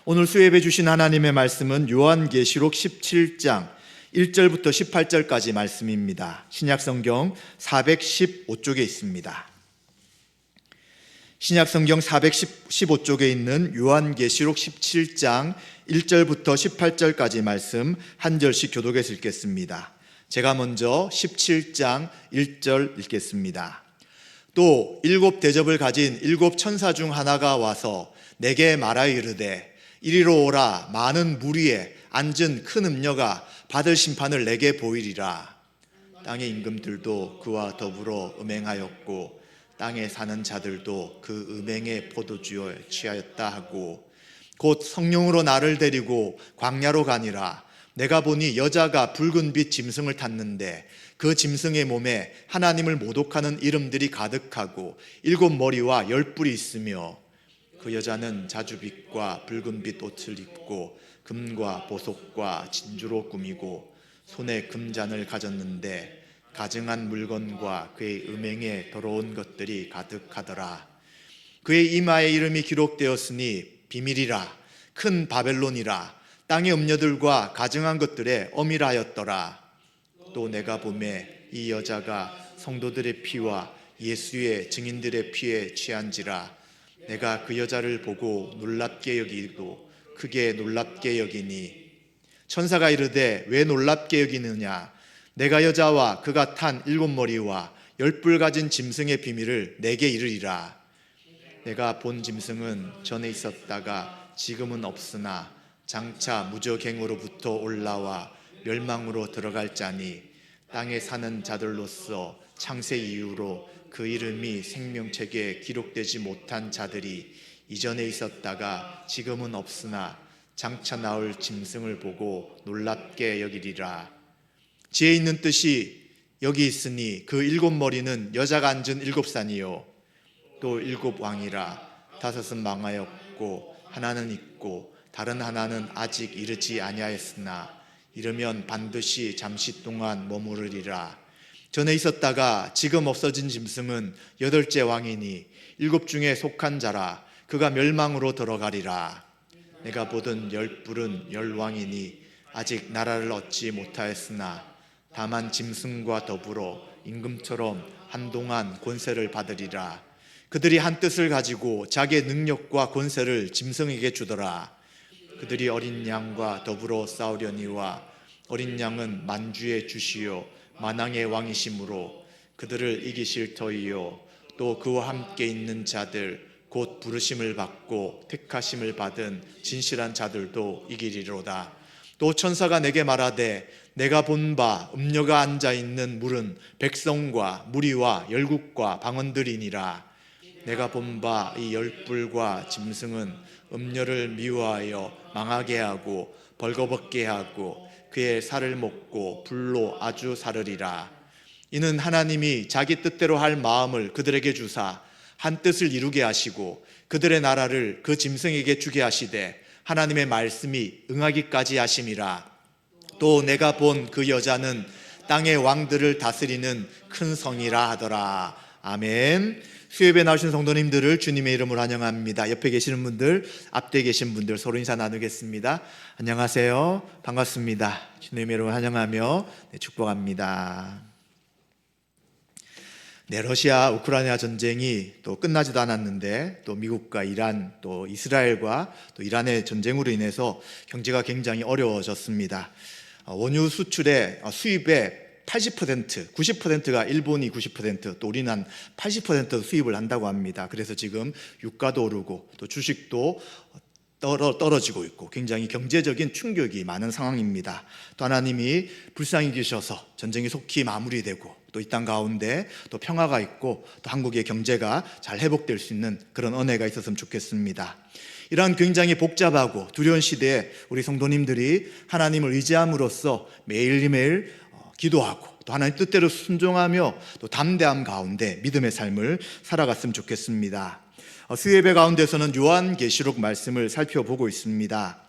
오늘 수혜배 주신 하나님의 말씀은 요한계시록 17장 1절부터 18절까지 말씀입니다. 신약성경 415쪽에 있습니다. 신약성경 415쪽에 있는 요한계시록 17장 1절부터 18절까지 말씀 한 절씩 교독해서 읽겠습니다. 제가 먼저 17장 1절 읽겠습니다. 또 일곱 대접을 가진 일곱 천사 중 하나가 와서 내게 말하여 이르되 이리로 오라. 많은 무리에 앉은 큰 음녀가 받을 심판을 내게 보이리라. 땅의 임금들도 그와 더불어 음행하였고 땅에 사는 자들도 그 음행의 포도주에 취하였다 하고 곧 성령으로 나를 데리고 광야로 가니라. 내가 보니 여자가 붉은 빛 짐승을 탔는데 그 짐승의 몸에 하나님을 모독하는 이름들이 가득하고 일곱 머리와 열 뿔이 있으며 그 여자는 자주빛과 붉은빛 옷을 입고 금과 보석과 진주로 꾸미고 손에 금잔을 가졌는데 가증한 물건과 그의 음행에 더러운 것들이 가득하더라. 그의 이마에 이름이 기록되었으니 비밀이라 큰 바벨론이라 땅의 음녀들과 가증한 것들에 어밀하였더라. 또 내가 보매 이 여자가 성도들의 피와 예수의 증인들의 피에 취한지라. 내가 그 여자를 보고 놀랍게 여기고 크게 놀랍게 여기니 천사가 이르되 왜 놀랍게 여기느냐. 내가 여자와 그가 탄 일곱 머리와 열 뿔 가진 짐승의 비밀을 내게 이르리라. 내가 본 짐승은 전에 있었다가 지금은 없으나 장차 무저갱으로부터 올라와 멸망으로 들어갈 자니 땅에 사는 자들로서 창세 이후로 그 이름이 생명책에 기록되지 못한 자들이 이전에 있었다가 지금은 없으나 장차 나올 짐승을 보고 놀랍게 여기리라. 지혜 있는 뜻이 여기 있으니 그 일곱 머리는 여자가 앉은 일곱 산이요 또 일곱 왕이라. 다섯은 망하였고 하나는 있고 다른 하나는 아직 이르지 아니하였으나 이르면 반드시 잠시 동안 머무르리라. 전에 있었다가 지금 없어진 짐승은 여덟째 왕이니 일곱 중에 속한 자라. 그가 멸망으로 들어가리라. 내가 보던 열 뿔은 열 왕이니 아직 나라를 얻지 못하였으나 다만 짐승과 더불어 임금처럼 한동안 권세를 받으리라. 그들이 한 뜻을 가지고 자기의 능력과 권세를 짐승에게 주더라. 그들이 어린 양과 더불어 싸우려니와 어린 양은 만주의 주시요 만왕의 왕이시므로 그들을 이기실 터이요 또 그와 함께 있는 자들 곧 부르심을 받고 택하심을 받은 진실한 자들도 이기리로다. 또 천사가 내게 말하되 내가 본 바 음녀가 앉아 있는 물은 백성과 무리와 열국과 방언들이니라. 내가 본 바 이 열 뿔과 짐승은 음녀를 미워하여 망하게 하고 벌거벗게 하고 그의 살을 먹고 불로 아주 사르리라. 이는 하나님이 자기 뜻대로 할 마음을 그들에게 주사 한 뜻을 이루게 하시고 그들의 나라를 그 짐승에게 주게 하시되 하나님의 말씀이 응하기까지 하심이라. 또 내가 본 그 여자는 땅의 왕들을 다스리는 큰 성이라 하더라. 아멘. 수요예배 나오신 성도님들을 주님의 이름으로 환영합니다. 옆에 계시는 분들, 앞뒤에 계신 분들 서로 인사 나누겠습니다. 안녕하세요. 반갑습니다. 주님의 이름으로 환영하며 축복합니다. 네, 러시아 우크라이나 전쟁이 또 끝나지도 않았는데 또 미국과 이란 또 이스라엘과 또 이란의 전쟁으로 인해서 경제가 굉장히 어려워졌습니다. 원유 수출의 수입의 80%, 90%가 일본이 90%, 또 우리는 한 80% 수입을 한다고 합니다. 그래서 지금 유가도 오르고 또 주식도 떨어지고 있고 굉장히 경제적인 충격이 많은 상황입니다. 또 하나님이 불쌍히 계셔서 전쟁이 속히 마무리되고 또 이 땅 가운데 또 평화가 있고 또 한국의 경제가 잘 회복될 수 있는 그런 은혜가 있었으면 좋겠습니다. 이런 굉장히 복잡하고 두려운 시대에 우리 성도님들이 하나님을 의지함으로써 매일매일 기도하고 또 하나님 뜻대로 순종하며 또 담대함 가운데 믿음의 삶을 살아갔으면 좋겠습니다. 수요예배 가운데서는 요한계시록 말씀을 살펴보고 있습니다.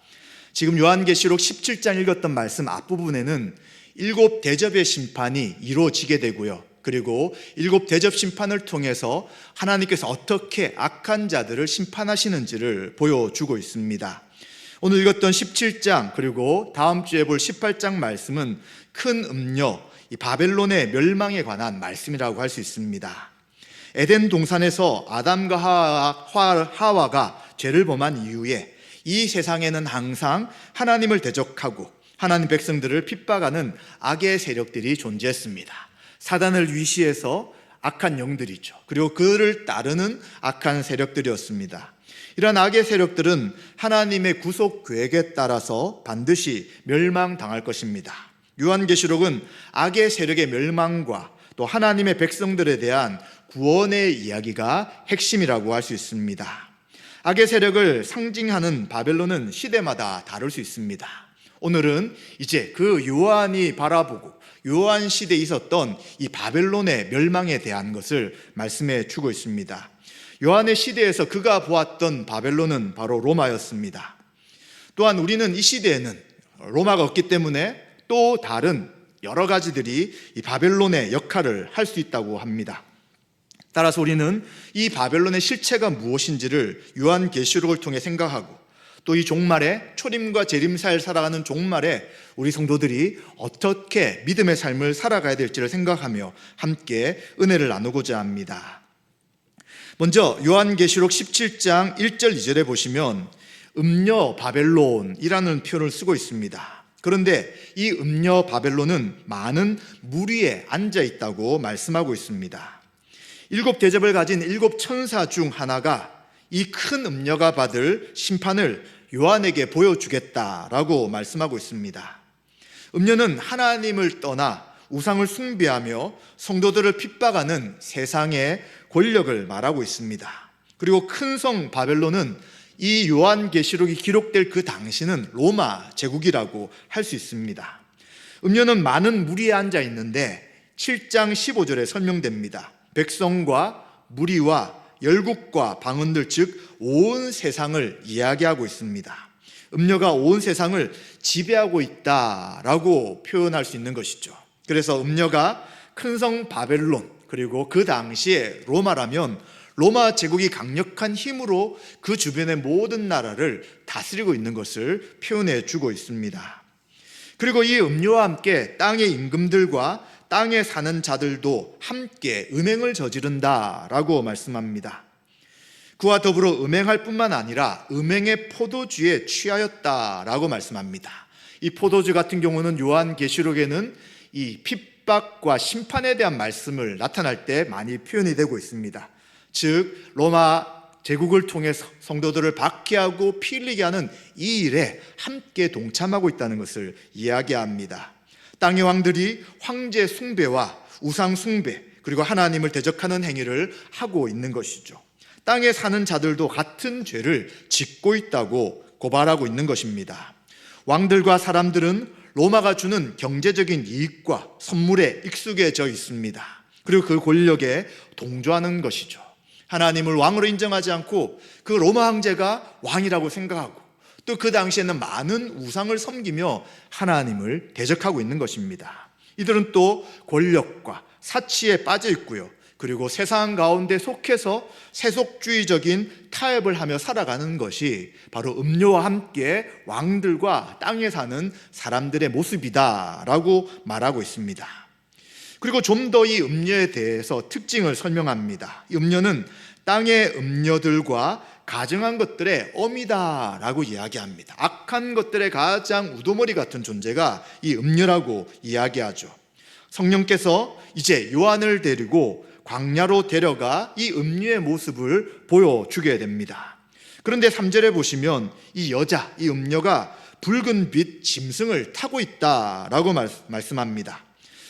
지금 요한계시록 17장 읽었던 말씀 앞부분에는 일곱 대접의 심판이 이루어지게 되고요. 그리고 일곱 대접 심판을 통해서 하나님께서 어떻게 악한 자들을 심판하시는지를 보여주고 있습니다. 오늘 읽었던 17장 그리고 다음 주에 볼 18장 말씀은 큰 음녀, 이 바벨론의 멸망에 관한 말씀이라고 할 수 있습니다. 에덴 동산에서 아담과 하와가 죄를 범한 이후에 이 세상에는 항상 하나님을 대적하고 하나님 백성들을 핍박하는 악의 세력들이 존재했습니다. 사단을 위시해서 악한 영들이죠. 그리고 그를 따르는 악한 세력들이었습니다. 이러한 악의 세력들은 하나님의 구속 계획에 따라서 반드시 멸망당할 것입니다. 요한계시록은 악의 세력의 멸망과 또 하나님의 백성들에 대한 구원의 이야기가 핵심이라고 할 수 있습니다. 악의 세력을 상징하는 바벨론은 시대마다 다를 수 있습니다. 오늘은 이제 그 요한이 바라보고 요한 시대에 있었던 이 바벨론의 멸망에 대한 것을 말씀해 주고 있습니다. 요한의 시대에서 그가 보았던 바벨론은 바로 로마였습니다. 또한 우리는 이 시대에는 로마가 없기 때문에 또 다른 여러 가지들이 이 바벨론의 역할을 할 수 있다고 합니다. 따라서 우리는 이 바벨론의 실체가 무엇인지를 요한계시록을 통해 생각하고 또 이 종말에 초림과 재림 사이를 살아가는 종말에 우리 성도들이 어떻게 믿음의 삶을 살아가야 될지를 생각하며 함께 은혜를 나누고자 합니다. 먼저 요한계시록 17장 1절 2절에 보시면 음녀 바벨론이라는 표현을 쓰고 있습니다. 그런데 이 음녀 바벨론은 많은 무리에 앉아 있다고 말씀하고 있습니다. 7 대접을 가진 7 천사 중 하나가 이 큰 음녀가 받을 심판을 요한에게 보여주겠다라고 말씀하고 있습니다. 음녀는 하나님을 떠나 우상을 숭배하며 성도들을 핍박하는 세상의 권력을 말하고 있습니다. 그리고 큰 성 바벨론은 이 요한계시록이 기록될 그 당시는 로마 제국이라고 할 수 있습니다. 음녀는 많은 무리에 앉아 있는데 7장 15절에 설명됩니다. 백성과 무리와 열국과 방언들 즉 온 세상을 이야기하고 있습니다. 음녀가 온 세상을 지배하고 있다라고 표현할 수 있는 것이죠. 그래서 음녀가 큰 성 바벨론 그리고 그 당시에 로마라면 로마 제국이 강력한 힘으로 그 주변의 모든 나라를 다스리고 있는 것을 표현해 주고 있습니다. 그리고 이 음녀와 함께 땅의 임금들과 땅에 사는 자들도 함께 음행을 저지른다라고 말씀합니다. 그와 더불어 음행할 뿐만 아니라 음행의 포도주에 취하였다라고 말씀합니다. 이 포도주 같은 경우는 요한계시록에는 이 핍박과 심판에 대한 말씀을 나타날 때 많이 표현이 되고 있습니다. 즉 로마 제국을 통해서 성도들을 박해하고 피 흘리게 하는 이 일에 함께 동참하고 있다는 것을 이야기합니다. 땅의 왕들이 황제 숭배와 우상 숭배 그리고 하나님을 대적하는 행위를 하고 있는 것이죠. 땅에 사는 자들도 같은 죄를 짓고 있다고 고발하고 있는 것입니다. 왕들과 사람들은 로마가 주는 경제적인 이익과 선물에 익숙해져 있습니다. 그리고 그 권력에 동조하는 것이죠. 하나님을 왕으로 인정하지 않고 그 로마 황제가 왕이라고 생각하고 또 그 당시에는 많은 우상을 섬기며 하나님을 대적하고 있는 것입니다. 이들은 또 권력과 사치에 빠져 있고요. 그리고 세상 가운데 속해서 세속주의적인 타협을 하며 살아가는 것이 바로 음료와 함께 왕들과 땅에 사는 사람들의 모습이다라고 말하고 있습니다. 그리고 좀 더 이 음녀에 대해서 특징을 설명합니다. 이 음녀는 땅의 음녀들과 가증한 것들의 어미다라고 이야기합니다. 악한 것들의 가장 우두머리 같은 존재가 이 음녀라고 이야기하죠. 성령께서 이제 요한을 데리고 광야로 데려가 이 음녀의 모습을 보여주게 됩니다. 그런데 3절에 보시면 이 여자, 이 음녀가 붉은 빛 짐승을 타고 있다라고 말씀합니다.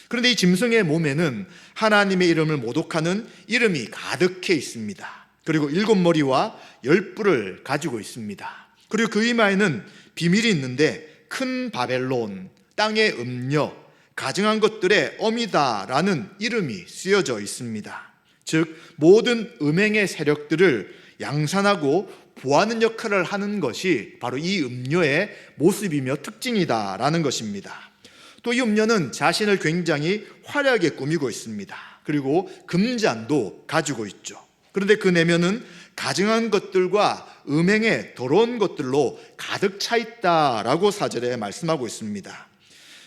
그런데 이 짐승의 몸에는 하나님의 이름을 모독하는 이름이 가득해 있습니다. 그리고 7머리와 10뿔을 가지고 있습니다. 그리고 그 이마에는 비밀이 있는데 큰 바벨론, 땅의 음녀, 가증한 것들의 어미다라는 이름이 쓰여져 있습니다. 즉 모든 음행의 세력들을 양산하고 보하는 역할을 하는 것이 바로 이 음녀의 모습이며 특징이다라는 것입니다. 또 이 음녀는 자신을 굉장히 화려하게 꾸미고 있습니다. 그리고 금잔도 가지고 있죠. 그런데 그 내면은 가증한 것들과 음행의 더러운 것들로 가득 차 있다라고 4절에 말씀하고 있습니다.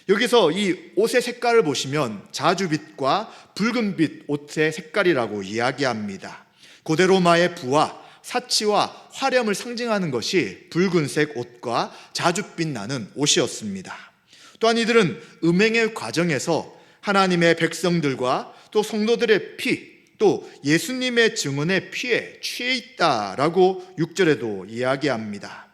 여기서 이 옷의 색깔을 보시면 자주빛과 붉은빛 옷의 색깔이라고 이야기합니다. 고대 로마의 부와 사치와 화려함을 상징하는 것이 붉은색 옷과 자주빛 나는 옷이었습니다. 또한 이들은 음행의 과정에서 하나님의 백성들과 또 성도들의 피, 또 예수님의 증언의 피에 취해 있다라고 6절에도 이야기합니다.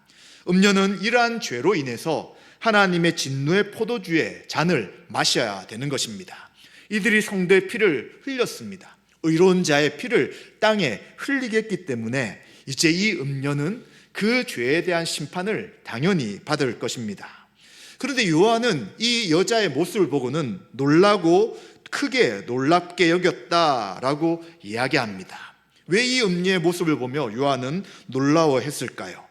음녀는 이러한 죄로 인해서 하나님의 진노의 포도주의 잔을 마셔야 되는 것입니다. 이들이 성도의 피를 흘렸습니다. 의로운 자의 피를 땅에 흘리게 했기 때문에 이제 이 음녀는 그 죄에 대한 심판을 당연히 받을 것입니다. 그런데 요한은 이 여자의 모습을 보고는 놀라고 크게 놀랍게 여겼다라고 이야기합니다. 왜 이 음녀의 모습을 보며 요한은 놀라워했을까요?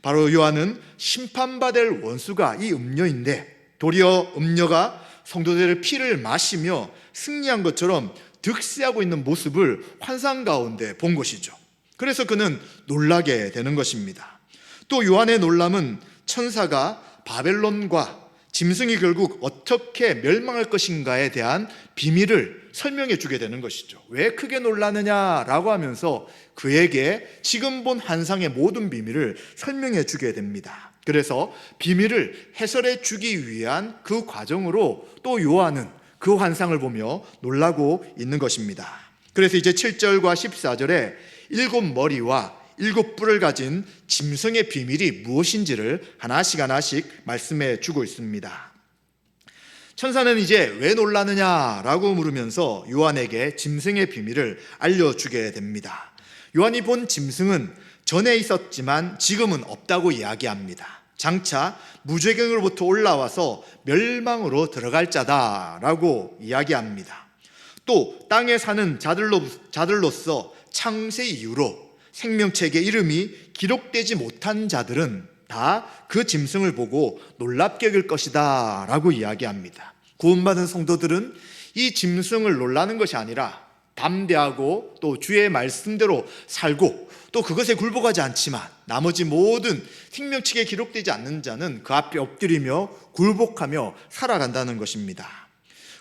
바로 요한은 심판받을 원수가 이 음녀인데 도리어 음녀가 성도들의 피를 마시며 승리한 것처럼 득세하고 있는 모습을 환상 가운데 본 것이죠. 그래서 그는 놀라게 되는 것입니다. 또 요한의 놀람은 천사가 바벨론과 짐승이 결국 어떻게 멸망할 것인가에 대한 비밀을 설명해 주게 되는 것이죠. 왜 크게 놀라느냐라고 하면서 그에게 지금 본 환상의 모든 비밀을 설명해 주게 됩니다. 그래서 비밀을 해설해 주기 위한 그 과정으로 또 요한은 그 환상을 보며 놀라고 있는 것입니다. 그래서 이제 7절과 14절에 7머리와 7뿔을 가진 짐승의 비밀이 무엇인지를 하나씩 말씀해 주고 있습니다. 천사는 이제 왜 놀라느냐라고 물으면서 요한에게 짐승의 비밀을 알려주게 됩니다. 요한이 본 짐승은 전에 있었지만 지금은 없다고 이야기합니다. 장차 무저갱으로부터 올라와서 멸망으로 들어갈 자다라고 이야기합니다. 또 땅에 사는 자들로서 창세 이후로 생명책의 이름이 기록되지 못한 자들은 다 그 짐승을 보고 놀랍게 여길 것이다 라고 이야기합니다. 구원받은 성도들은 이 짐승을 놀라는 것이 아니라 담대하고 또 주의 말씀대로 살고 또 그것에 굴복하지 않지만 나머지 모든 생명책에 기록되지 않는 자는 그 앞에 엎드리며 굴복하며 살아간다는 것입니다.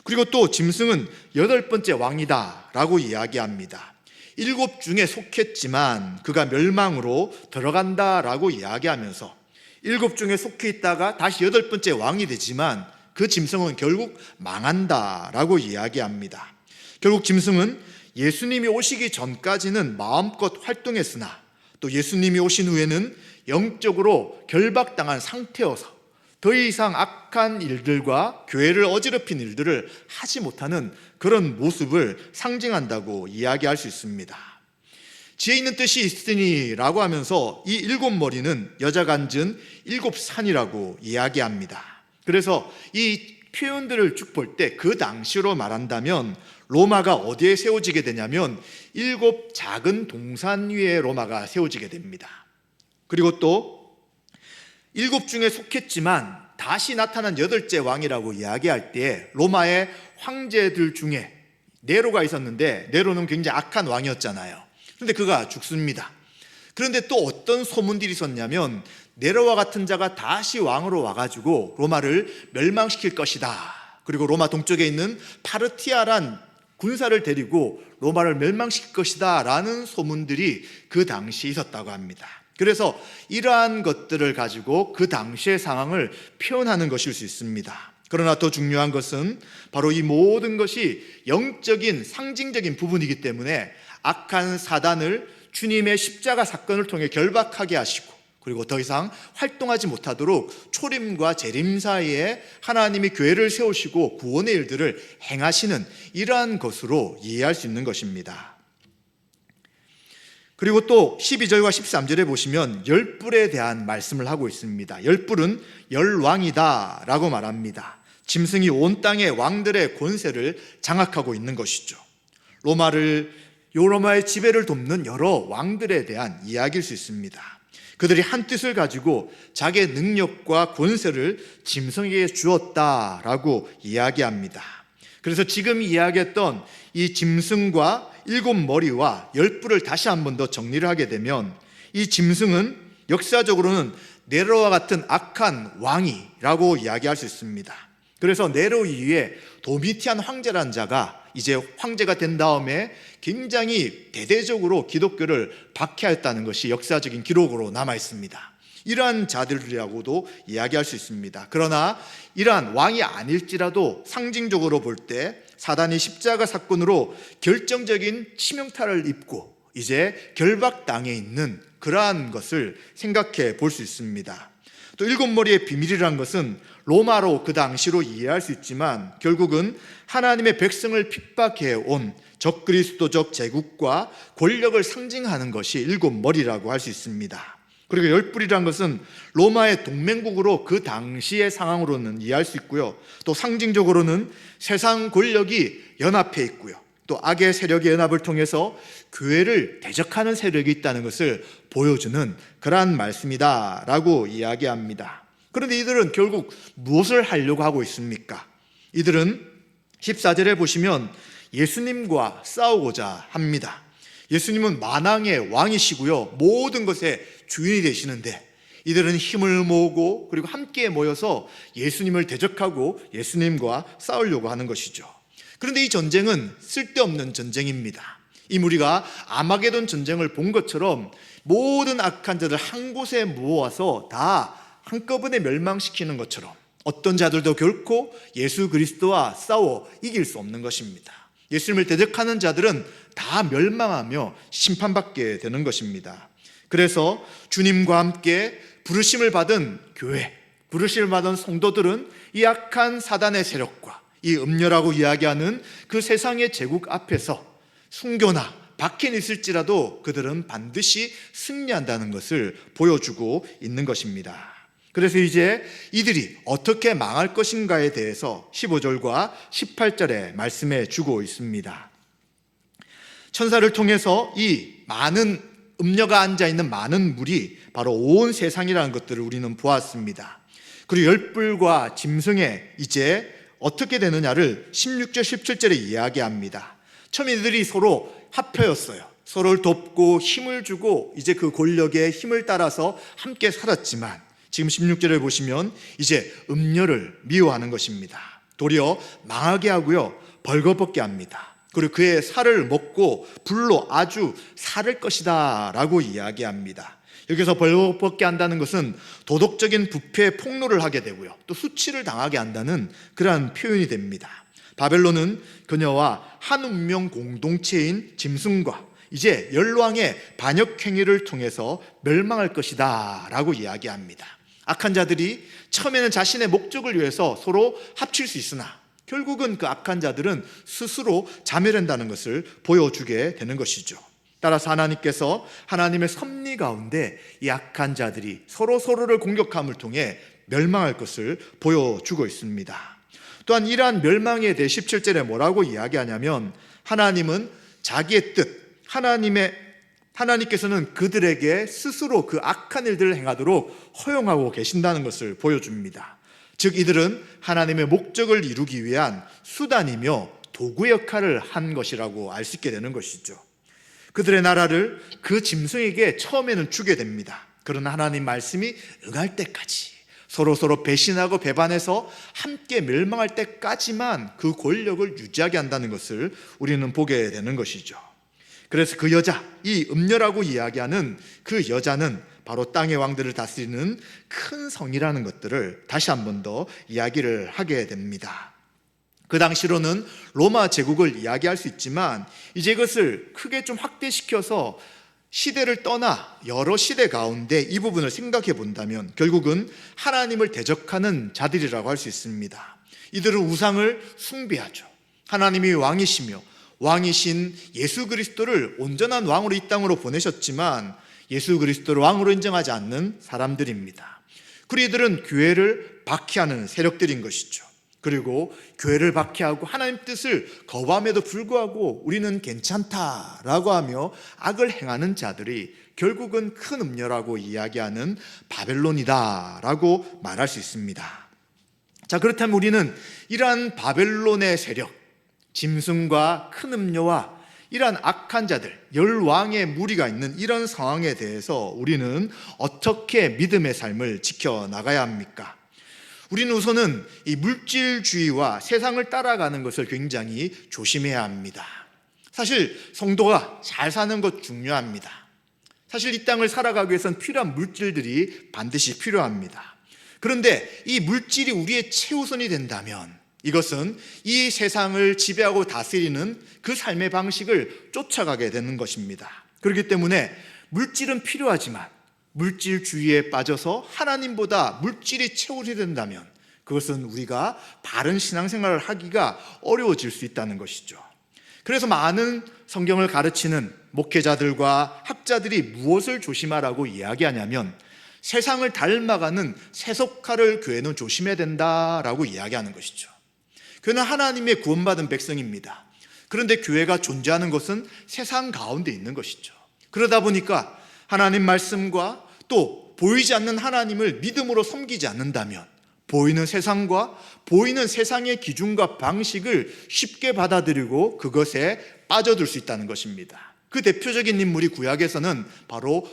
그리고 또 짐승은 8번째 왕이다 라고 이야기합니다. 7 중에 속했지만 그가 멸망으로 들어간다라고 이야기하면서 7 중에 속해 있다가 다시 8번째 왕이 되지만 그 짐승은 결국 망한다라고 이야기합니다. 결국 짐승은 예수님이 오시기 전까지는 마음껏 활동했으나 또 예수님이 오신 후에는 영적으로 결박당한 상태여서 더 이상 악한 일들과 교회를 어지럽힌 일들을 하지 못하는 그런 모습을 상징한다고 이야기할 수 있습니다. 지혜 있는 뜻이 있으니 라고 하면서 이 7머리는 여자가 앉은 7산이라고 이야기합니다. 그래서 이 표현들을 쭉 볼 때 그 당시로 말한다면 로마가 어디에 세워지게 되냐면 7 작은 동산 위에 로마가 세워지게 됩니다. 그리고 또 7 중에 속했지만 다시 나타난 8째 왕이라고 이야기할 때 로마의 황제들 중에 네로가 있었는데 네로는 굉장히 악한 왕이었잖아요. 그런데 그가 죽습니다. 그런데 또 어떤 소문들이 있었냐면 네로와 같은 자가 다시 왕으로 와가지고 로마를 멸망시킬 것이다. 그리고 로마 동쪽에 있는 파르티아란 군사를 데리고 로마를 멸망시킬 것이다 라는 소문들이 그 당시에 있었다고 합니다. 그래서 이러한 것들을 가지고 그 당시의 상황을 표현하는 것일 수 있습니다. 그러나 더 중요한 것은 바로 이 모든 것이 영적인 상징적인 부분이기 때문에 악한 사단을 주님의 십자가 사건을 통해 결박하게 하시고 그리고 더 이상 활동하지 못하도록 초림과 재림 사이에 하나님이 교회를 세우시고 구원의 일들을 행하시는 이러한 것으로 이해할 수 있는 것입니다. 그리고 또 12절과 13절에 보시면 10뿔에 대한 말씀을 하고 있습니다. 10뿔은 열왕이다 라고 말합니다. 짐승이 온 땅의 왕들의 권세를 장악하고 있는 것이죠. 로마의 지배를 돕는 여러 왕들에 대한 이야기일 수 있습니다. 그들이 한 뜻을 가지고 자기의 능력과 권세를 짐승에게 주었다라고 이야기합니다. 그래서 지금 이야기했던 이 짐승과 7머리와 10뿔을 다시 한 번 더 정리를 하게 되면, 이 짐승은 역사적으로는 네로와 같은 악한 왕이라고 이야기할 수 있습니다. 그래서 네로 이후에 도미티안 황제라는 자가 이제 황제가 된 다음에 굉장히 대대적으로 기독교를 박해했다는 것이 역사적인 기록으로 남아 있습니다. 이러한 자들이라고도 이야기할 수 있습니다. 그러나 이러한 왕이 아닐지라도 상징적으로 볼 때 사단이 십자가 사건으로 결정적인 치명타를 입고 이제 결박당해 있는 그러한 것을 생각해 볼 수 있습니다. 또 7머리의 비밀이라는 것은 로마로 그 당시로 이해할 수 있지만 결국은 하나님의 백성을 핍박해 온 적그리스도적 제국과 권력을 상징하는 것이 7머리라고 할 수 있습니다. 그리고 10뿔이라는 것은 로마의 동맹국으로 그 당시의 상황으로는 이해할 수 있고요. 또 상징적으로는 세상 권력이 연합해 있고요. 또 악의 세력의 연합을 통해서 교회를 대적하는 세력이 있다는 것을 보여주는 그러한 말씀이다라고 이야기합니다. 그런데 이들은 결국 무엇을 하려고 하고 있습니까? 이들은 14절에 보시면 예수님과 싸우고자 합니다. 예수님은 만왕의 왕이시고요, 모든 것의 주인이 되시는데 이들은 힘을 모으고 그리고 함께 모여서 예수님을 대적하고 예수님과 싸우려고 하는 것이죠. 그런데 이 전쟁은 쓸데없는 전쟁입니다. 이 무리가 아마게돈 전쟁을 본 것처럼 모든 악한 자들 한 곳에 모아서 다 한꺼번에 멸망시키는 것처럼 어떤 자들도 결코 예수 그리스도와 싸워 이길 수 없는 것입니다. 예수님을 대적하는 자들은 다 멸망하며 심판받게 되는 것입니다. 그래서 주님과 함께 부르심을 받은 교회, 부르심을 받은 성도들은 이 악한 사단의 세력과 이 음녀라고 이야기하는 그 세상의 제국 앞에서 순교나 박해 있을지라도 그들은 반드시 승리한다는 것을 보여주고 있는 것입니다. 그래서 이제 이들이 어떻게 망할 것인가에 대해서 15절과 18절에 말씀해 주고 있습니다. 천사를 통해서 이 많은 음녀가 앉아있는 많은 물이 바로 온 세상이라는 것들을 우리는 보았습니다. 그리고 10뿔과 짐승에 이제 어떻게 되느냐를 16절 17절에 이야기합니다. 처음에 이들이 서로 합혀였어요. 서로를 돕고 힘을 주고 이제 그 권력의 힘을 따라서 함께 살았지만 지금 16절에 보시면 이제 음녀를 미워하는 것입니다. 도리어 망하게 하고요, 벌거벗게 합니다. 그리고 그의 살을 먹고 불로 아주 살을 것이다 라고 이야기합니다. 여기서 벌거벗게 한다는 것은 도덕적인 부패 폭로를 하게 되고요, 또 수치를 당하게 한다는 그러한 표현이 됩니다. 바벨론은 그녀와 한 운명 공동체인 짐승과 이제 열왕의 반역 행위를 통해서 멸망할 것이다 라고 이야기합니다. 악한 자들이 처음에는 자신의 목적을 위해서 서로 합칠 수 있으나 결국은 그 악한 자들은 스스로 자멸한다는 것을 보여주게 되는 것이죠. 따라서 하나님께서 하나님의 섭리 가운데 이 악한 자들이 서로를 공격함을 통해 멸망할 것을 보여주고 있습니다. 또한 이러한 멸망에 대해 17절에 뭐라고 이야기하냐면 하나님은 자기의 뜻, 하나님께서는 그들에게 스스로 그 악한 일들을 행하도록 허용하고 계신다는 것을 보여줍니다. 즉 이들은 하나님의 목적을 이루기 위한 수단이며 도구의 역할을 한 것이라고 알 수 있게 되는 것이죠. 그들의 나라를 그 짐승에게 처음에는 주게 됩니다. 그러나 하나님 말씀이 응할 때까지 서로 배신하고 배반해서 함께 멸망할 때까지만 그 권력을 유지하게 한다는 것을 우리는 보게 되는 것이죠. 그래서 그 여자, 이 음녀라고 이야기하는 그 여자는 바로 땅의 왕들을 다스리는 큰 성이라는 것들을 다시 한 번 더 이야기를 하게 됩니다. 그 당시로는 로마 제국을 이야기할 수 있지만 이제 이것을 크게 좀 확대시켜서 시대를 떠나 여러 시대 가운데 이 부분을 생각해 본다면 결국은 하나님을 대적하는 자들이라고 할 수 있습니다. 이들은 우상을 숭배하죠. 하나님이 왕이시며 왕이신 예수 그리스도를 온전한 왕으로 이 땅으로 보내셨지만 예수 그리스도를 왕으로 인정하지 않는 사람들입니다. 그리고 이들은 교회를 박해하는 세력들인 것이죠. 그리고 교회를 박해하고 하나님 뜻을 거부함에도 불구하고 우리는 괜찮다라고 하며 악을 행하는 자들이 결국은 큰 음녀라고 이야기하는 바벨론이다라고 말할 수 있습니다. 자, 그렇다면 우리는 이러한 바벨론의 세력, 짐승과 큰 음료와 이러한 악한 자들, 열왕의 무리가 있는 이런 상황에 대해서 우리는 어떻게 믿음의 삶을 지켜나가야 합니까? 우리는 우선은 이 물질주의와 세상을 따라가는 것을 굉장히 조심해야 합니다. 사실 성도가 잘 사는 것 중요합니다. 사실 이 땅을 살아가기 위해서는 필요한 물질들이 반드시 필요합니다. 그런데 이 물질이 우리의 최우선이 된다면 이것은 이 세상을 지배하고 다스리는 그 삶의 방식을 쫓아가게 되는 것입니다. 그렇기 때문에 물질은 필요하지만 물질주의에 빠져서 하나님보다 물질이 최우선이 된다면 그것은 우리가 바른 신앙생활을 하기가 어려워질 수 있다는 것이죠. 그래서 많은 성경을 가르치는 목회자들과 학자들이 무엇을 조심하라고 이야기하냐면 세상을 닮아가는 세속화를 교회는 조심해야 된다라고 이야기하는 것이죠. 교회는 하나님의 구원받은 백성입니다. 그런데 교회가 존재하는 것은 세상 가운데 있는 것이죠. 그러다 보니까 하나님 말씀과 또 보이지 않는 하나님을 믿음으로 섬기지 않는다면 보이는 세상과 보이는 세상의 기준과 방식을 쉽게 받아들이고 그것에 빠져들 수 있다는 것입니다. 그 대표적인 인물이 구약에서는 바로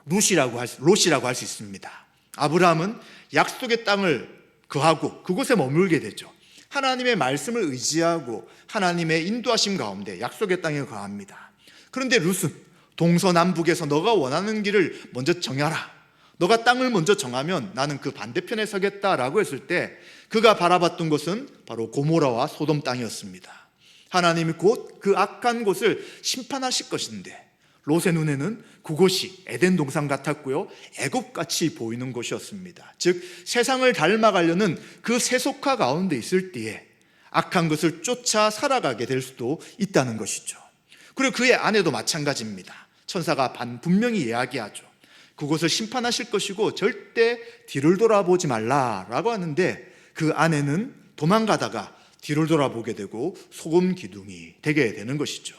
롯이라고 할 수 있습니다. 아브라함은 약속의 땅을 거하고 그곳에 머물게 되죠. 하나님의 말씀을 의지하고 하나님의 인도하심 가운데 약속의 땅에 거합니다. 그런데 롯은 동서남북에서 너가 원하는 길을 먼저 정하라, 너가 땅을 먼저 정하면 나는 그 반대편에 서겠다라고 했을 때 그가 바라봤던 것은 바로 고모라와 소돔 땅이었습니다. 하나님이 곧 그 악한 곳을 심판하실 것인데 롯의 눈에는 그곳이 에덴 동산 같았고요, 애굽같이 보이는 곳이었습니다. 즉 세상을 닮아가려는 그 세속화 가운데 있을 때에 악한 것을 쫓아 살아가게 될 수도 있다는 것이죠. 그리고 그의 아내도 마찬가지입니다. 천사가 분명히 이야기하죠. 그곳을 심판하실 것이고 절대 뒤를 돌아보지 말라라고 하는데 그 아내는 도망가다가 뒤를 돌아보게 되고 소금 기둥이 되게 되는 것이죠.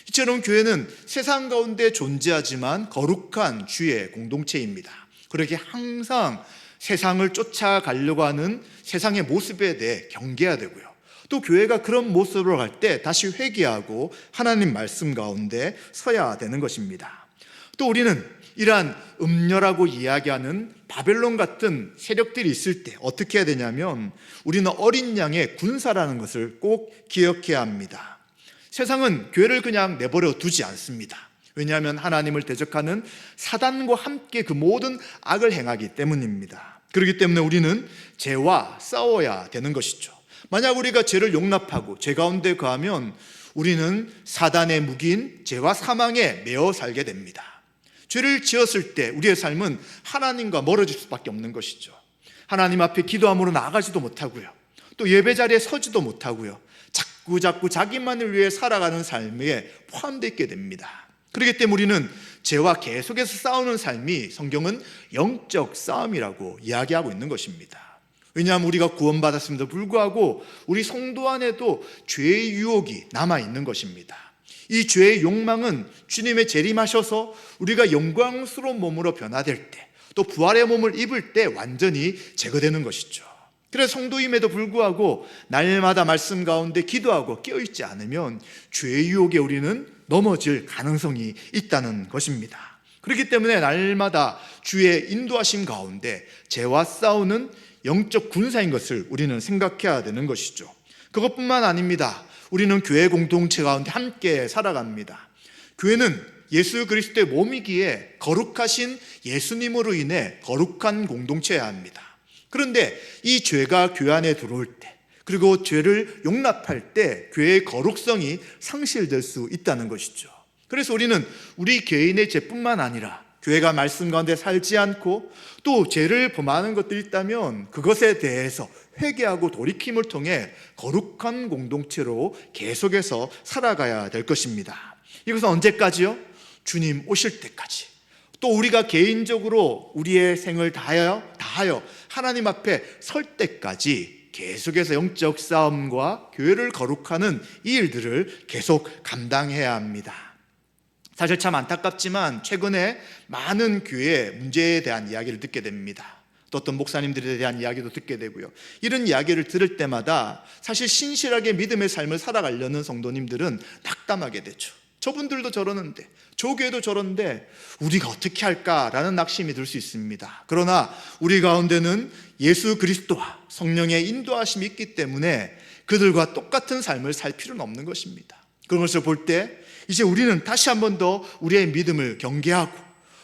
이처럼 교회는 세상 가운데 존재하지만 거룩한 주의 공동체입니다. 그렇게 항상 세상을 쫓아가려고 하는 세상의 모습에 대해 경계해야 되고요. 또 교회가 그런 모습으로 갈 때 다시 회개하고 하나님 말씀 가운데 서야 되는 것입니다. 또 우리는 이러한 음녀라고 이야기하는 바벨론 같은 세력들이 있을 때 어떻게 해야 되냐면 우리는 어린 양의 군사라는 것을 꼭 기억해야 합니다. 세상은 교회를 그냥 내버려 두지 않습니다. 왜냐하면 하나님을 대적하는 사단과 함께 그 모든 악을 행하기 때문입니다. 그렇기 때문에 우리는 죄와 싸워야 되는 것이죠. 만약 우리가 죄를 용납하고 죄 가운데 거하면 우리는 사단의 무기인 죄와 사망에 매어 살게 됩니다. 죄를 지었을 때 우리의 삶은 하나님과 멀어질 수밖에 없는 것이죠. 하나님 앞에 기도함으로 나아가지도 못하고요, 또 예배 자리에 서지도 못하고요, 자꾸 자기만을 위해 살아가는 삶에 포함되어 있게 됩니다. 그렇기 때문에 우리는 죄와 계속해서 싸우는 삶이 성경은 영적 싸움이라고 이야기하고 있는 것입니다. 왜냐하면 우리가 구원받았음에도 불구하고 우리 성도 안에도 죄의 유혹이 남아있는 것입니다. 이 죄의 욕망은 주님의 재림하셔서 우리가 영광스러운 몸으로 변화될 때, 또 부활의 몸을 입을 때 완전히 제거되는 것이죠. 그래서 성도임에도 불구하고 날마다 말씀 가운데 기도하고 깨어있지 않으면 죄의 유혹에 우리는 넘어질 가능성이 있다는 것입니다. 그렇기 때문에 날마다 주의 인도하심 가운데 죄와 싸우는 영적 군사인 것을 우리는 생각해야 되는 것이죠. 그것뿐만 아닙니다. 우리는 교회 공동체 가운데 함께 살아갑니다. 교회는 예수 그리스도의 몸이기에 거룩하신 예수님으로 인해 거룩한 공동체여야 합니다. 그런데 이 죄가 교회 안에 들어올 때, 그리고 죄를 용납할 때 교회의 거룩성이 상실될 수 있다는 것이죠. 그래서 우리는 우리 개인의 죄뿐만 아니라 교회가 말씀 가운데 살지 않고 또 죄를 범하는 것들이 있다면 그것에 대해서 회개하고 돌이킴을 통해 거룩한 공동체로 계속해서 살아가야 될 것입니다. 이것은 언제까지요? 주님 오실 때까지. 또 우리가 개인적으로 우리의 생을 다하여 하나님 앞에 설 때까지 계속해서 영적 싸움과 교회를 거룩하는 이 일들을 계속 감당해야 합니다. 사실 참 안타깝지만 최근에 많은 교회 문제에 대한 이야기를 듣게 됩니다. 또 어떤 목사님들에 대한 이야기도 듣게 되고요. 이런 이야기를 들을 때마다 사실 신실하게 믿음의 삶을 살아가려는 성도님들은 낙담하게 되죠. 저분들도 저러는데, 저 교회도 저런데 우리가 어떻게 할까라는 낙심이 들 수 있습니다. 그러나 우리 가운데는 예수 그리스도와 성령의 인도하심이 있기 때문에 그들과 똑같은 삶을 살 필요는 없는 것입니다. 그런 것을 볼 때 이제 우리는 다시 한 번 더 우리의 믿음을 경계하고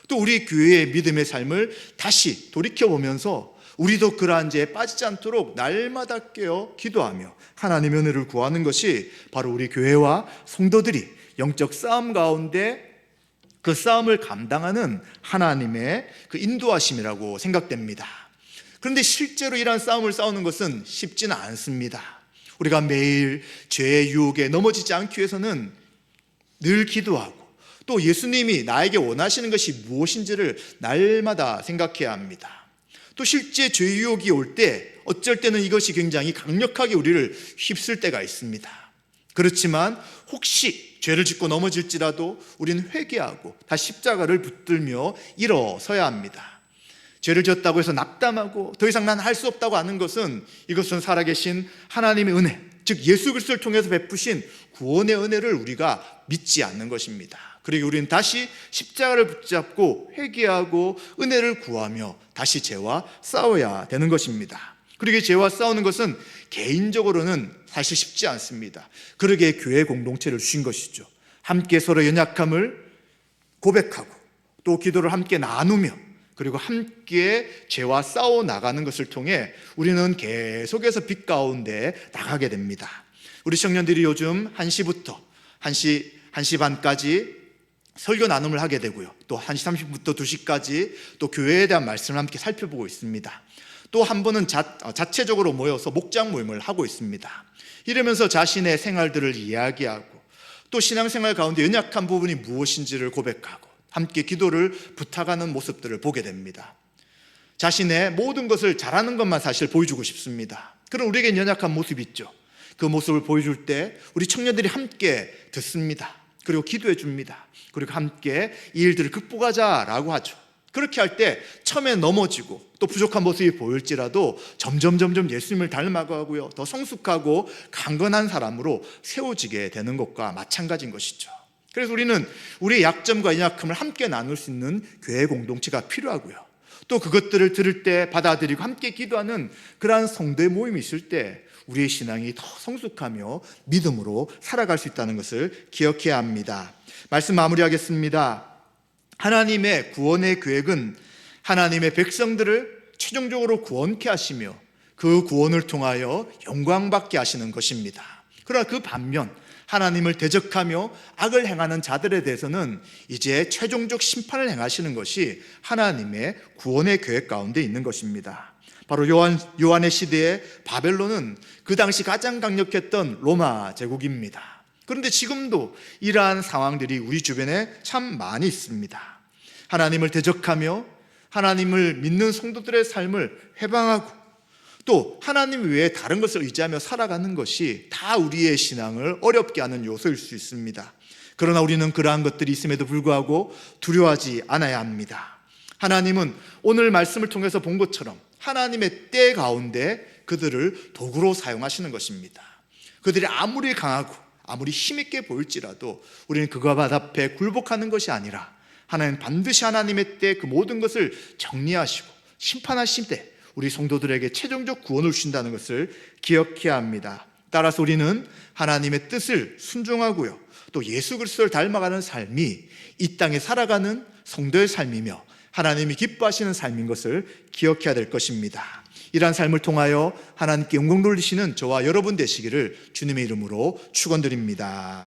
또 우리 교회의 믿음의 삶을 다시 돌이켜보면서 우리도 그러한 죄에 빠지지 않도록 날마다 깨어 기도하며 하나님의 은혜를 구하는 것이 바로 우리 교회와 성도들이 영적 싸움 가운데 그 싸움을 감당하는 하나님의 그 인도하심이라고 생각됩니다. 그런데 실제로 이러한 싸움을 싸우는 것은 쉽지는 않습니다. 우리가 매일 죄의 유혹에 넘어지지 않기 위해서는 늘 기도하고 또 예수님이 나에게 원하시는 것이 무엇인지를 날마다 생각해야 합니다. 또 실제 죄의 유혹이 올 때 어쩔 때는 이것이 굉장히 강력하게 우리를 휩쓸 때가 있습니다. 그렇지만 혹시 죄를 짓고 넘어질지라도 우리는 회개하고 다시 십자가를 붙들며 일어서야 합니다. 죄를 지었다고 해서 낙담하고 더 이상 난 할 수 없다고 하는 것은 이것은 살아계신 하나님의 은혜, 즉 예수 그리스도를 통해서 베푸신 구원의 은혜를 우리가 믿지 않는 것입니다. 그리고 우리는 다시 십자가를 붙잡고 회개하고 은혜를 구하며 다시 죄와 싸워야 되는 것입니다. 그러게 죄와 싸우는 것은 개인적으로는 사실 쉽지 않습니다. 그러기에 교회 공동체를 주신 것이죠. 함께 서로 연약함을 고백하고 또 기도를 함께 나누며 그리고 함께 죄와 싸워 나가는 것을 통해 우리는 계속해서 빛 가운데 나가게 됩니다. 우리 청년들이 요즘 1시부터 1시 반까지 설교 나눔을 하게 되고요. 또 1시 30분부터 2시까지 또 교회에 대한 말씀을 함께 살펴보고 있습니다. 또 한 번은 자체적으로 모여서 목장 모임을 하고 있습니다. 이러면서 자신의 생활들을 이야기하고 또 신앙생활 가운데 연약한 부분이 무엇인지를 고백하고 함께 기도를 부탁하는 모습들을 보게 됩니다. 자신의 모든 것을 잘하는 것만 사실 보여주고 싶습니다. 그럼 우리에겐 연약한 모습이 있죠. 그 모습을 보여줄 때 우리 청년들이 함께 듣습니다. 그리고 기도해 줍니다. 그리고 함께 이 일들을 극복하자라고 하죠. 그렇게 할 때 처음에 넘어지고 또 부족한 모습이 보일지라도 점점 예수님을 닮아가고요. 더 성숙하고 강건한 사람으로 세워지게 되는 것과 마찬가지인 것이죠. 그래서 우리는 우리의 약점과 연약함을 함께 나눌 수 있는 교회 공동체가 필요하고요. 또 그것들을 들을 때 받아들이고 함께 기도하는 그러한 성도의 모임이 있을 때 우리의 신앙이 더 성숙하며 믿음으로 살아갈 수 있다는 것을 기억해야 합니다. 말씀 마무리하겠습니다. 하나님의 구원의 계획은 하나님의 백성들을 최종적으로 구원케 하시며 그 구원을 통하여 영광받게 하시는 것입니다. 그러나 그 반면 하나님을 대적하며 악을 행하는 자들에 대해서는 이제 최종적 심판을 행하시는 것이 하나님의 구원의 계획 가운데 있는 것입니다. 바로 요한의 시대의 바벨론은 그 당시 가장 강력했던 로마 제국입니다. 그런데 지금도 이러한 상황들이 우리 주변에 참 많이 있습니다. 하나님을 대적하며 하나님을 믿는 성도들의 삶을 해방하고 또 하나님 외에 다른 것을 의지하며 살아가는 것이 다 우리의 신앙을 어렵게 하는 요소일 수 있습니다. 그러나 우리는 그러한 것들이 있음에도 불구하고 두려워하지 않아야 합니다. 하나님은 오늘 말씀을 통해서 본 것처럼 하나님의 때 가운데 그들을 도구로 사용하시는 것입니다. 그들이 아무리 강하고 아무리 힘있게 보일지라도 우리는 그것 앞에 굴복하는 것이 아니라 하나님 반드시 하나님의 때 그 모든 것을 정리하시고 심판하실 때 우리 성도들에게 최종적 구원을 주신다는 것을 기억해야 합니다. 따라서 우리는 하나님의 뜻을 순종하고요. 또 예수 그리스도를 닮아가는 삶이 이 땅에 살아가는 성도의 삶이며 하나님이 기뻐하시는 삶인 것을 기억해야 될 것입니다. 이러한 삶을 통하여 하나님께 영광 돌리시는 저와 여러분 되시기를 주님의 이름으로 축원드립니다.